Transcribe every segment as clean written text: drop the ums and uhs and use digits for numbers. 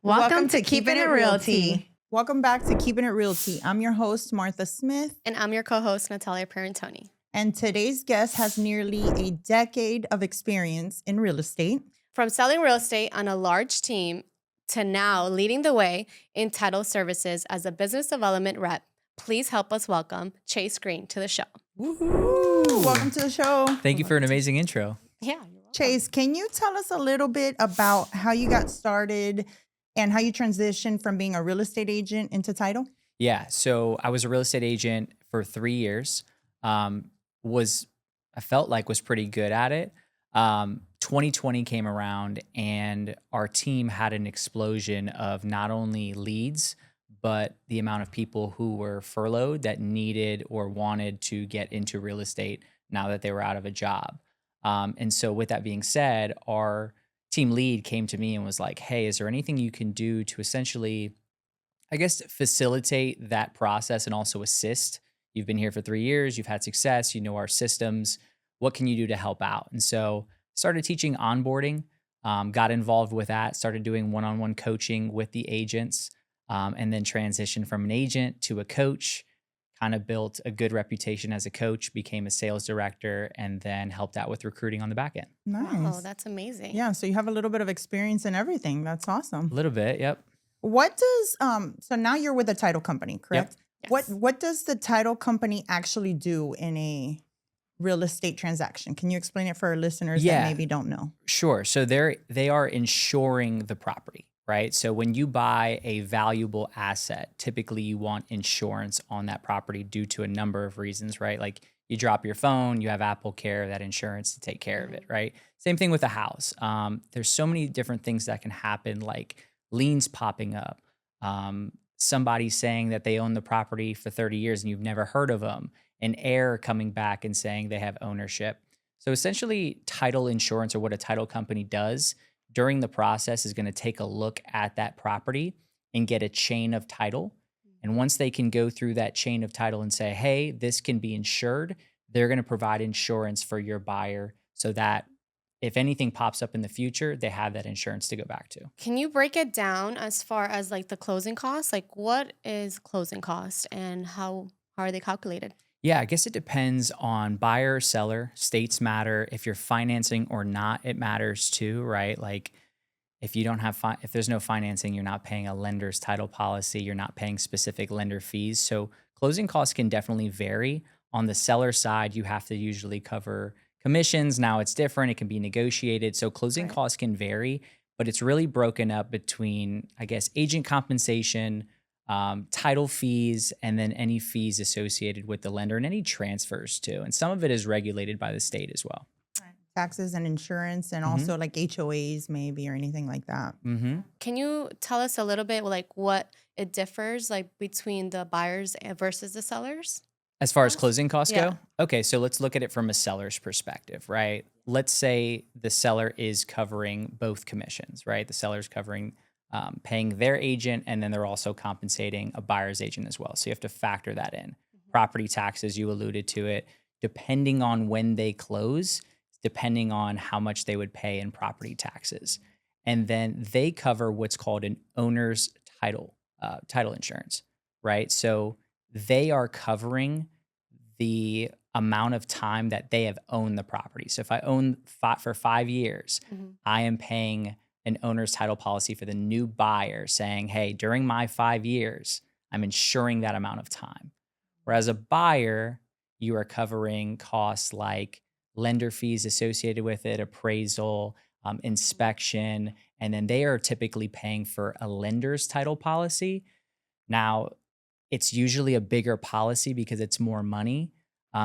Welcome to Keeping It Realty. Welcome back to Keeping It Realty. I'm your host, Martha Smith. And I'm your co-host, Natalia Parentoni. And today's guest has nearly a decade of experience in real estate. From selling real estate on a large team to now leading the way in title services as a business development rep, please help us welcome Chase Greene to the show. Woo-hoo. Welcome to the show. Thank you for an amazing intro. Yeah, you're welcome. Chase, can you tell us a little bit about how you got started and how you transitioned from being a real estate agent into title? Yeah, so I was a real estate agent for 3 years. I felt like was pretty good at it. 2020 came around and our team had an explosion of not only leads, but the amount of people who were furloughed that needed or wanted to get into real estate now that they were out of a job. And so with that being said, our team lead came to me and was like, hey, is there anything you can do to essentially, I guess, facilitate that process and also assist? You've been here for 3 years, you've had success, you know our systems. What can you do to help out? And so started teaching onboarding, got involved with that, started doing one-on-one coaching with the agents, and then transitioned from an agent to a coach, kind of built a good reputation as a coach, became a sales director, and then helped out with recruiting on the back end. Nice. Wow, that's amazing. Yeah, so you have a little bit of experience in everything. That's awesome. A little bit, yep. What does so now you're with a title company, correct? Yes. What does the title company actually do in a real estate transaction? Can you explain it for our listeners that maybe don't know? Sure. So they are insuring the property, right? So when you buy a valuable asset, typically you want insurance on that property due to a number of reasons, right? Like you drop your phone, you have Apple Care, that insurance to take care of it, right? Same thing with a house. There's so many different things that can happen, like liens popping up, somebody saying that they own the property for 30 years and you've never heard of them, an heir coming back and saying they have ownership. So essentially, title insurance, or what a title company does during the process, is going to take a look at that property and get a chain of title. And once they can go through that chain of title and say, hey, this can be insured, they're going to provide insurance for your buyer so that if anything pops up in the future, they have that insurance to go back to. Can you break it down as far as like the closing costs? Like what is closing cost and how are they calculated? Yeah, I guess it depends on buyer or seller. States matter. If you're financing or not, it matters too, right? Like if you don't have, if there's no financing, you're not paying a lender's title policy, you're not paying specific lender fees. So closing costs can definitely vary. On the seller side, you have to usually cover commissions. Now it's different. It can be negotiated. So closing costs can vary, but it's really broken up between, I guess, agent compensation, title fees, and then any fees associated with the lender and any transfers too. And some of it is regulated by the state as well. Taxes and insurance, and also like HOAs maybe, or anything like that. Can you tell us a little bit like what it differs like between the buyers versus the sellers? As far as closing costs Yeah. go? Okay, so let's look at it from a seller's perspective, right? Let's say the seller is covering both commissions, right? The seller's covering paying their agent, and then they're also compensating a buyer's agent as well. So you have to factor that in. Property taxes, you alluded to it, depending on when they close, depending on how much they would pay in property taxes. And then they cover what's called an owner's title insurance, right? So they are covering the amount of time that they have owned the property. So if I own for 5 years, I am paying an owner's title policy for the new buyer saying, hey, during my 5 years, I'm insuring that amount of time. Whereas a buyer, you are covering costs like lender fees associated with it, appraisal, inspection, and then they are typically paying for a lender's title policy. Now, it's usually a bigger policy because it's more money.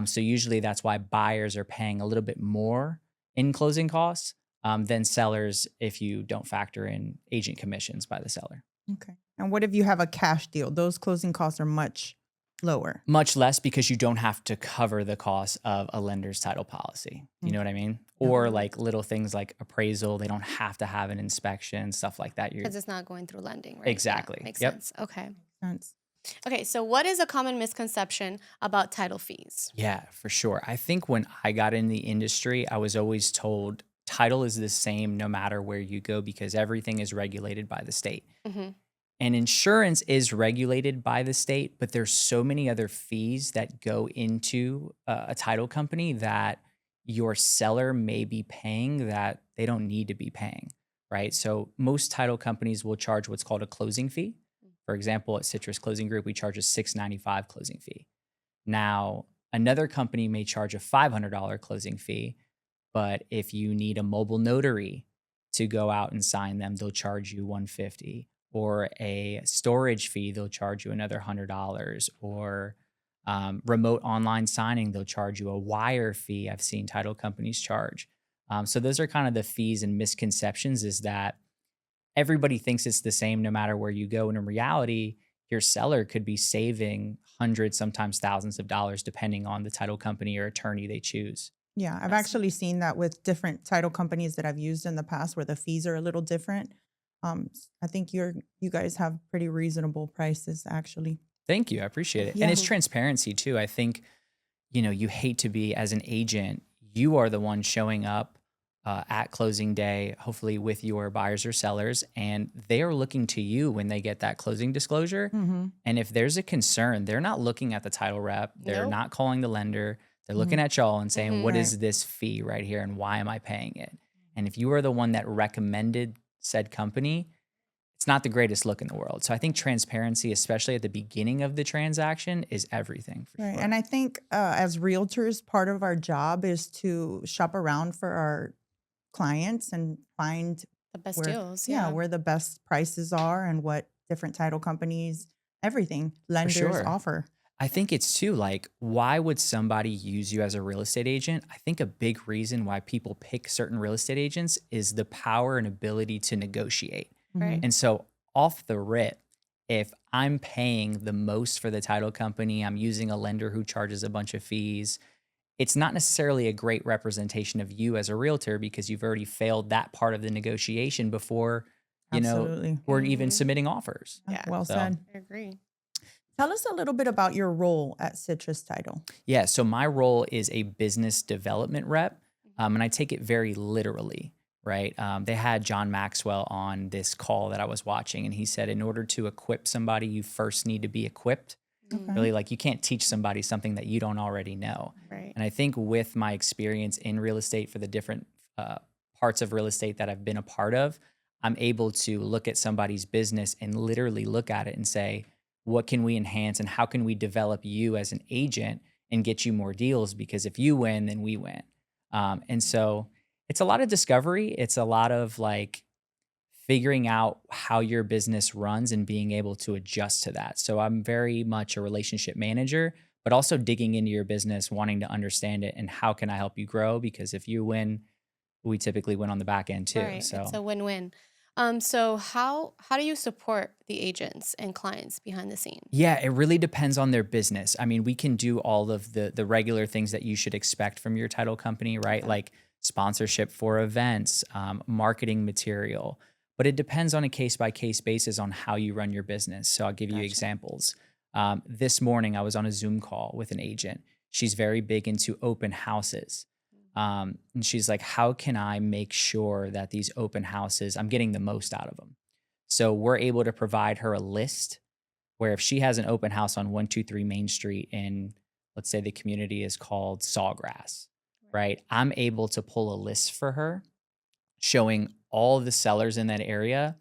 So usually that's why buyers are paying a little bit more in closing costs than sellers if you don't factor in agent commissions by the seller. Okay. And what if you have a cash deal? Those closing costs are much lower. Much less because you don't have to cover the cost of a lender's title policy. You know what I mean? Or like little things like appraisal, they don't have to have an inspection, stuff like that. Because it's not going through lending, right? Exactly. Yeah, makes Yep. sense. Okay. Sense. Okay, so what is a common misconception about title fees? Yeah, for sure. I think when I got in the industry, I was always told title is the same no matter where you go because everything is regulated by the state. Hmm. And insurance is regulated by the state, but there's so many other fees that go into a title company that your seller may be paying that they don't need to be paying, right? So most title companies will charge what's called a closing fee. For example, at Citrus Closing Group, we charge a $695 closing fee. Now, another company may charge a $500 closing fee, but if you need a mobile notary to go out and sign them, they'll charge you 150, or a storage fee, they'll charge you another $100, or remote online signing, they'll charge you a wire fee. I've seen title companies charge. So those are kind of the fees and misconceptions, is that everybody thinks it's the same no matter where you go. And in reality, your seller could be saving hundreds, sometimes thousands of dollars, depending on the title company or attorney they choose. Yeah, I've Awesome. actually seen that with different title companies that I've used in the past where the fees are a little different. I think you guys have pretty reasonable prices actually. Thank you. I appreciate it. And Yeah. it's transparency too. I think, you hate to be, as an agent, you are the one showing up at closing day, hopefully with your buyers or sellers, and they are looking to you when they get that closing disclosure. Mm-hmm. And if there's a concern, they're not looking at the title rep, they're Nope. not calling the lender, they're Mm-hmm. looking at y'all and saying, Hmm. what Right. is this fee right here and why am I paying it? And if you are the one that recommended said company, it's not the greatest look in the world. So I think transparency, especially at the beginning of the transaction, is everything for Right. sure. And I think as realtors, part of our job is to shop around for our clients and find The best where, deals. yeah, Yeah. where the best prices are and what different title companies, everything, For lenders sure. offer. I think it's too, like, why would somebody use you as a real estate agent? I think a big reason why people pick certain real estate agents is the power and ability to negotiate. Mm-hmm. Right. And so, off the rip, if I'm paying the most for the title company, I'm using a lender who charges a bunch of fees, it's not necessarily a great representation of you as a realtor because you've already failed that part of the negotiation before, Absolutely. we're even Hmm. submitting offers. Yeah, Yeah. well So, said. I agree. Tell us a little bit about your role at Citrus Title. yeah, so my role is a business development rep, and I take it very literally, right? They had John Maxwell on this call that I was watching, and he said, in order to equip somebody, you first need to be equipped. Okay. Really, like, you can't teach somebody something that you don't already know. Right. And I think with my experience in real estate for the different uh, parts of real estate that I've been a part of, I'm able to look at somebody's business and literally look at it and say, what can we enhance and how can we develop you as an agent and get you more deals? Because if you win, then we win. And so it's a lot of discovery. It's a lot of, like, figuring out how your business runs and being able to adjust to that. So I'm very much a relationship manager, but also digging into your business, wanting to understand it and how can I help you grow? Because if you win, we typically win on the back end too. Right. It's So a win-win. So how do you support the agents and clients behind the scenes? yeah, it really depends on their business. I mean, we can do all of the regular things that you should expect from your title company, right? Okay. Like sponsorship for events, marketing material. But it depends on a case by case basis on how you run your business. So I'll give you Gotcha. examples. This morning, I was on a Zoom call with an agent. She's very big into open houses. And she's like, how can I make sure that these open houses, I'm getting the most out of them? So we're able to provide her a list where if she has an open house on 123 Main Street in, let's say the community is called Sawgrass, right? I'm able to pull a list for her showing all of the sellers in that area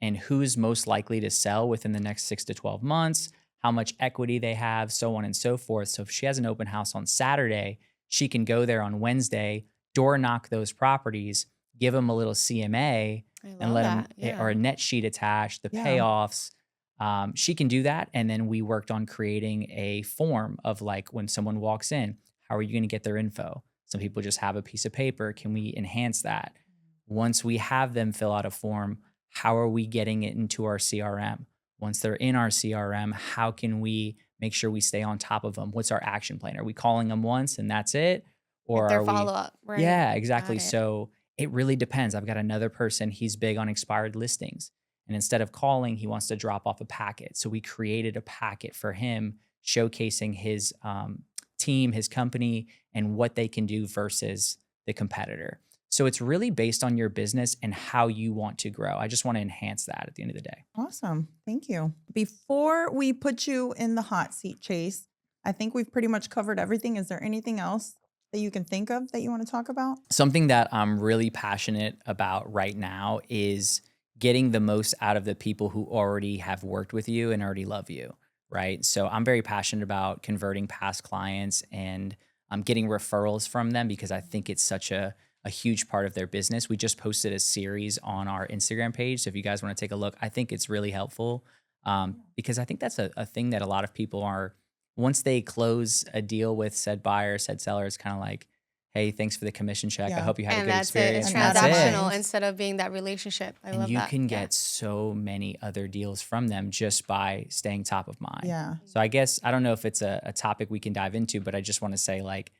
and who's most likely to sell within the next 6 to 12 months, how much equity they have, so on and so forth. So if she has an open house on Saturday, she can go there on Wednesday, door knock those properties, give them a little CMA I and love let them, that. or Yeah. a net sheet attached, the Yeah. payoffs. She can do that. And then we worked on creating a form of, like, when someone walks in, how are you going to get their info? Some people just have a piece of paper. Can we enhance that? Once we have them fill out a form, how are we getting it into our CRM? Once they're in our CRM, how can we make sure we stay on top of them? What's our action plan? Are we calling them once and that's it? Like Or their are we? follow-up. Right. Yeah, Got exactly. it. So it really depends. I've got another person, he's big on expired listings. And instead of calling, he wants to drop off a packet. So we created a packet for him showcasing his team, his company, and what they can do versus the competitor. So it's really based on your business and how you want to grow. I just want to enhance that at the end of the day. Awesome. Thank you. Before we put you in the hot seat, Chase, I think we've pretty much covered everything. Is there anything else that you can think of that you want to talk about? Something that I'm really passionate about right now is getting the most out of the people who already have worked with you and already love you, right? So I'm very passionate about converting past clients and getting referrals from them because I think it's such a huge part of their business. We just posted a series on our Instagram page. So if you guys want to take a look, I think it's really helpful because I think that's a thing that a lot of people are, once they close a deal with said buyer, said seller, it's kind of like, hey, thanks for the commission check. I Yeah. hope you had a And good that's it. experience. It's And that's it. transactional instead of being that relationship. I And love you that. can Yeah. get so many other deals from them just by staying top of mind. Yeah. So I guess, I don't know if it's a topic we can dive into, but I just want to say like,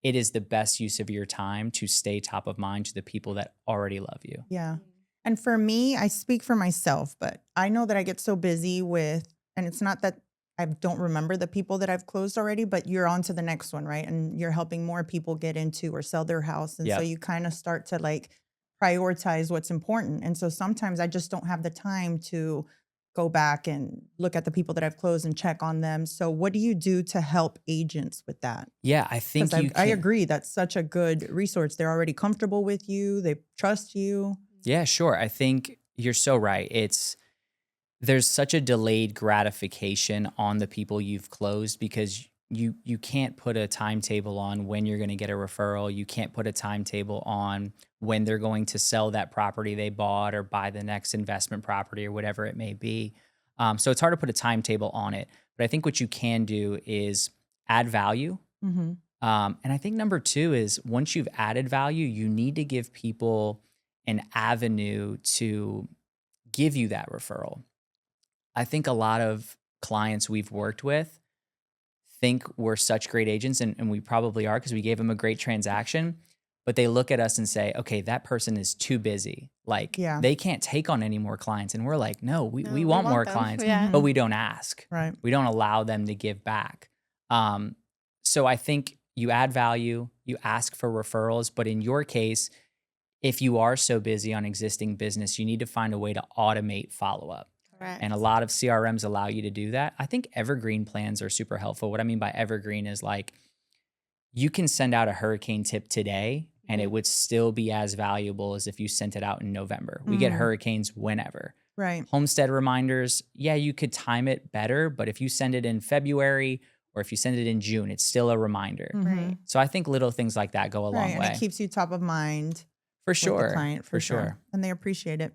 it is the best use of your time to stay top of mind to the people that already love you. Yeah. And for me, I speak for myself, but I know that I get so busy with, and it's not that I don't remember the people that I've closed already, but you're on to the next one, right? And you're helping more people get into or sell their house. And so Yep. you kind of start to like prioritize what's important. And so sometimes I just don't have the time to go back and look at the people that I've closed and check on them. So what do you do to help agents with that? Yeah, I think Because you I can. agree, that's such a good resource. They're already comfortable with you. They trust you. Yeah, sure. I think you're so right. There's such a delayed gratification on the people you've closed because you can't put a timetable on when you're going to get a referral. You can't put a timetable on when they're going to sell that property they bought or buy the next investment property or whatever it may be. So it's hard to put a timetable on it. But I think what you can do is add value. Mm-hmm. And I think number two is once you've added value, you need to give people an avenue to give you that referral. I think a lot of clients we've worked with think we're such great agents, and we probably are because we gave them a great transaction. But they look at us and say, okay, that person is too busy. Like Yeah. they can't take on any more clients. And we're like, no, we No, want more them. clients, Yeah. but we don't ask. Right. We don't allow them to give back. So I think you add value, you ask for referrals, but in your case, if you are so busy on existing business, you need to find a way to automate follow-up. Correct. And a lot of CRMs allow you to do that. I think evergreen plans are super helpful. What I mean by evergreen is like you can send out a hurricane tip today and it would still be as valuable as if you sent it out in November. We get hurricanes whenever. Right. Homestead reminders, yeah, you could time it better, but if you send it in February or if you send it in June, it's still a reminder. Right. So I think little things like that go a long Right. And way. it keeps you top of mind For with sure. the client, for sure. And they appreciate it.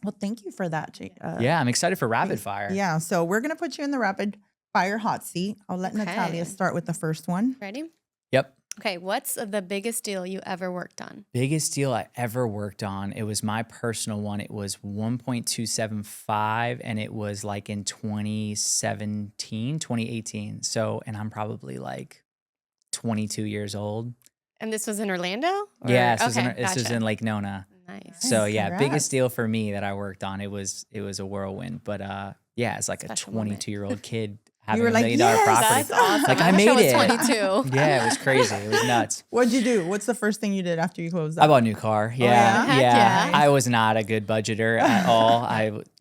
Well, thank you for that, Yeah, I'm excited for rapid fire. Yeah, so we're going to put you in the rapid fire hot seat. I'll let Okay. Natalia start with the first one. Ready? Yep. Okay. What's the biggest deal you ever worked on? Biggest deal I ever worked on. It was my personal one. It was 1.275 and it was like in 2018. So, and I'm probably like 22 years old. And this was in Orlando? Or- Yeah, this okay, was gotcha. in Lake Nona. Nice. So yeah, Congrats. biggest deal for me that I worked on. It was a whirlwind, but yeah, it's like Special a moment. 22-year-old kid having were $1 like, million "Yes!" property. That's awesome. Like, I wish made was it. 22. Yeah, it was crazy. It was nuts. What'd you do? What's the first thing you did after you closed I up? bought a new car. yeah? Yeah, Heck yeah. yeah. I was not a good budgeter at all.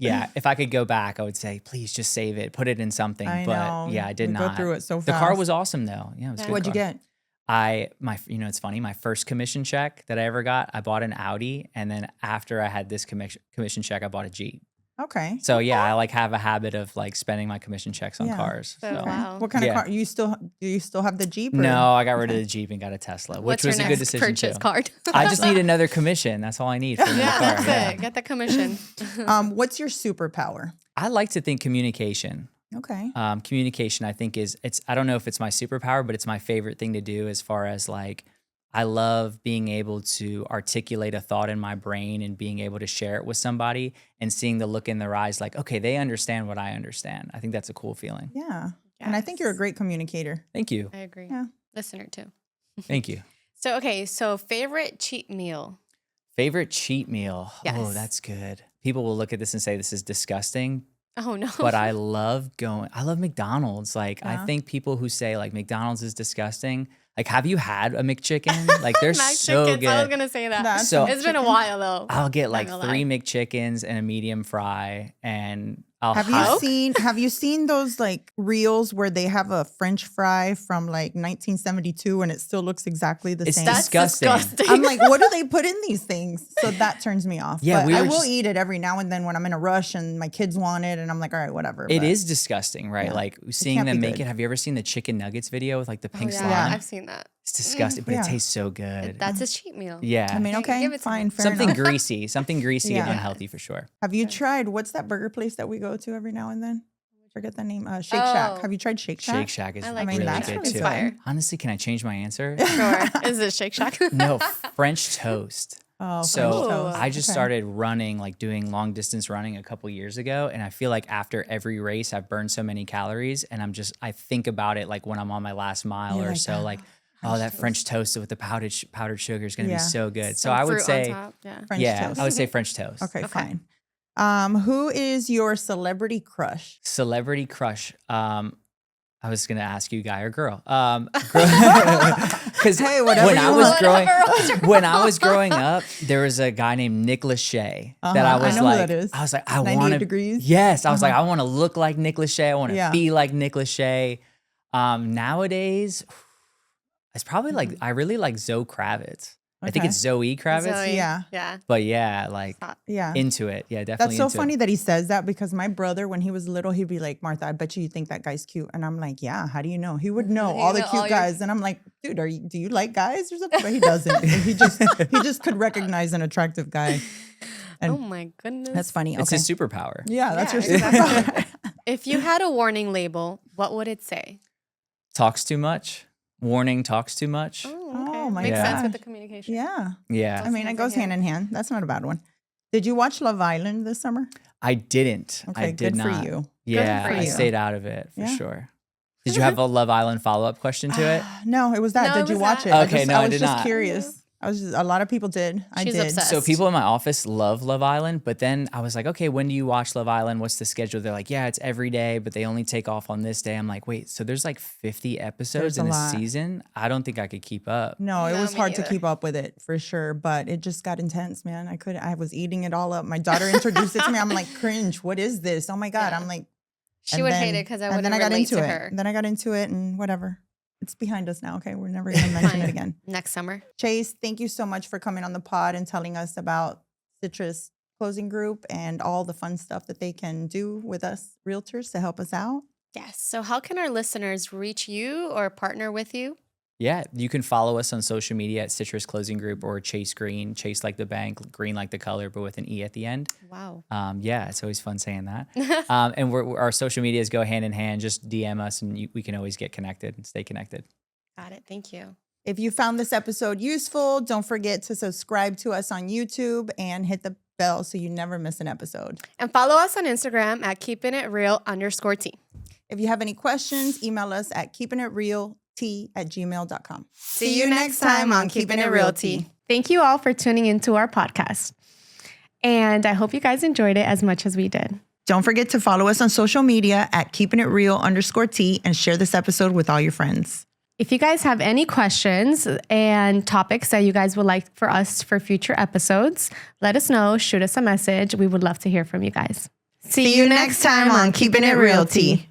If I could go back, I would say, please just save it, put it in something. I But know. yeah, I did We not. go through it so The fast. car was awesome though. Yeah, it was a good. What'd you car. get? It's funny. My first commission check that I ever got, I bought an Audi, and then after I had this commission check, I bought a Jeep. Okay. So yeah, I like have a habit of like spending my commission checks on Yeah. cars. So, So. wow. What kind of Yeah. car? Do you still have the Jeep? Or? No, I got rid of Okay. the Jeep and got a Tesla, which What's was your a good next decision purchase too. card? I just need another commission. That's all I need for a new Yeah, car. that's Yeah. it. Get the commission. What's your superpower? I like to think communication. Okay. Communication, I think I don't know if it's my superpower, but it's my favorite thing to do as far as like, I love being able to articulate a thought in my brain and being able to share it with somebody and seeing the look in their eyes like, okay, they understand what I understand. I think that's a cool feeling. Yeah. And I think you're a Yes. great communicator. Thank you. I agree. Yeah. Listener too. Thank you. So, okay. So, favorite cheat meal? Favorite cheat meal? Oh, Yes. that's good. People will look at this and say this is disgusting, Oh, no. but I love McDonald's. Like, I Yeah. think people who say like McDonald's is disgusting, Like, have you had a McChicken? Like, they're Mac so chickens, good. I was gonna say that. That's So- It's been a while though. I'll get Not like gonna 3 lie. McChickens and a medium fry, and I'll Have hot- you seen those like reels where they have a French fry from like 1972 and it still looks exactly the It's same? That's disgusting. disgusting. I'm like, what do they put in these things? So that turns me off. Yeah, but we I were will just- eat it every now and then when I'm in a rush and my kids want it, and I'm like, all right, whatever. It but is disgusting, right? Yeah. Like seeing can't them be make good. it. Have you ever seen the chicken nuggets video with like the Oh, pink yeah, slime? Yeah. I've seen that. It's disgusting, but Yeah. it tastes so good. That's a cheat meal. Yeah. I mean, Give okay, it to fine, me. fair something enough. greasy, something greasy and Yeah. unhealthy for sure. Have you tried, what's that burger place that we go to every now and then? Forget the name. Shake Oh. Shack. Have you tried Shake Shack? Shake Shack is I like really that's good really too. good. Fire. Honestly, can I change my answer? Sure. Is it Shake Shack? No, French toast. Oh, So French toast. I just Okay. started running, like doing long distance running a couple years ago. And I feel like after every race, I've burned so many calories. And I think about it like when I'm on my last mile You're or like, so, "Ah, like, French that French toast with the powdered sugar is going to Yeah. be so good. So Some I would fruit on say, top, yeah. French yeah, toast. I would say French toast. Okay, Okay. fine. Who is your celebrity crush? Celebrity crush. I was gonna ask you, guy or girl. Because Hey, whatever when you I was want. growing, Whatever. when I was growing up, there was a guy named Nick Lachey that I Uh-huh, I was know who like, that is. I was like, I 98 want to. Degrees? Yes, I was like, Uh-huh. I want to look like Nick Lachey. I want to Yeah. be like Nick Lachey. Nowadays, it's probably like Mm-hmm. I really like Zoe Kravitz. I think Okay. it's Zoe Kravitz. Zoe. Yeah. Yeah. But yeah, like Stop. Yeah. into it. Yeah, definitely. That's so into funny It. that he says that, because my brother, when he was little, he'd be like, Martha, I bet you think that guy's cute. And I'm like, yeah, how do you know? He would know He all the know cute all your- guys. And I'm like, dude, do you like guys or something? But he doesn't. he just could recognize an attractive guy. And Oh my goodness. that's funny. It's Okay. a superpower. Yeah, that's Yeah, your exactly. superpower. If you had a warning label, what would it say? Talks too much. Warning, talks too much. Oh, okay. my Makes sense with the gosh. communication. Yeah. Yeah. I mean, it hands goes in hand in hand. That's not a bad one. Did you watch Love Island this summer? I didn't. Okay, I did good not. for you. Yeah, for I you. stayed out of it for Yeah. sure. Did you have a Love Island follow-up question to it? No, it was that. No, it Did you was watch that. it? Okay, no, I was did just not. curious. A lot of people did. I She's did. obsessed. So people in my office love Love Island, but then I was like, okay, when do you watch Love Island? What's the schedule? They're like, yeah, it's every day, but they only take off on this day. I'm like, wait, so there's like 50 episodes There's a in a lot. season? I don't think I could keep up. No, it No, was me hard to neither. keep up with it for sure, but it just got intense, man. I was eating it all up. My daughter introduced it to me. I'm like, cringe. What is this? Oh my God. Yeah. I'm like, She and would then- hate it because I and wouldn't then I got relate into to it. her. And then I got into it and whatever. It's behind us now. Okay. We're never going to mention it Fine. again. Next summer. Chase, thank you so much for coming on the pod and telling us about Citrus Closing Group and all the fun stuff that they can do with us realtors to help us out. Yes. So how can our listeners reach you or partner with you? Yeah, you can follow us on social media at Citrus Closing Group or Chase Greene, Chase like the bank, Green like the color, but with an E at the end. Wow. Yeah, it's always fun saying that. And our social medias go hand in hand. Just DM us and we can always get connected and stay connected. Got it. Thank you. If you found this episode useful, don't forget to subscribe to us on YouTube and hit the bell so you never miss an episode. And follow us on Instagram at keepingitreal_T. If you have any questions, email us at keepingitrealt@gmail.com. See you next time on Keeping It Real Tea. Thank you all for tuning into our podcast. And I hope you guys enjoyed it as much as we did. Don't forget to follow us on social media at keepingitreal_T and share this episode with all your friends. If you guys have any questions and topics that you guys would like for us for future episodes, let us know. Shoot us a message. We would love to hear from you guys. See you next time on Keeping It Real Tea.